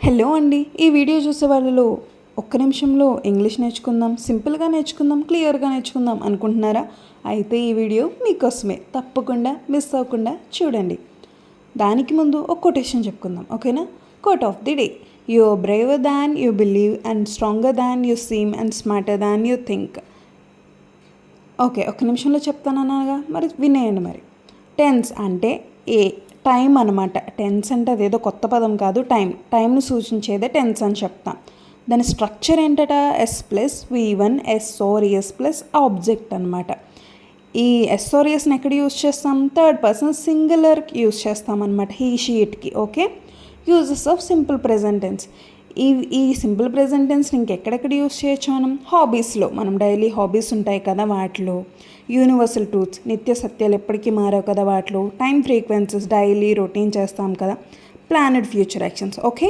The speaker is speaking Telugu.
హలో అండి. ఈ వీడియో చూసే వాళ్ళలో ఒక్క నిమిషంలో ఇంగ్లీష్ నేర్చుకుందాం, సింపుల్గా నేర్చుకుందాం, క్లియర్గా నేర్చుకుందాం అనుకుంటున్నారా? అయితే ఈ వీడియో మీకోసమే. తప్పకుండా మిస్ అవ్వకుండా చూడండి. దానికి ముందు ఒక కొటేషన్ చెప్పుకుందాం, ఓకేనా? Quote of the day: you are braver than you believe and stronger than you seem and smarter than you think. Okay, ఒక్క నిమిషంలో చెప్తానన్నాగా, మరి వినేయండి. మరి టెన్స్ అంటే టైం అనమాట. టెన్స్ అంటే అదేదో కొత్త పదం కాదు, టైంను సూచించేదే టెన్స్ అని చెప్తాం. దాని స్ట్రక్చర్ ఏంటట? S+V1 ప్లస్ ఆబ్జెక్ట్ అనమాట. ఈ ఎస్ని ఎక్కడ యూజ్ చేస్తాం? థర్డ్ పర్సన్ సింగులర్కి యూజ్ చేస్తాం అనమాట, హీ షీట్కి. Okay, uses of simple present tense. ఈ సింపుల్ ప్రెజెంట్ టెన్స్ని ఇంకెక్కడెక్కడ యూజ్ చేయొచ్చు? హాబీస్లో, మనం డైలీ హాబీస్ ఉంటాయి కదా, వాటిలో. యూనివర్సల్ ట్రూత్స్, నిత్య సత్యాలు ఎప్పటికీ మారావు కదా, వాటిలో. టైం ఫ్రీక్వెన్సీస్, డైలీ రొటీన్ చేస్తాం కదా. Planned future actions. ఓకే.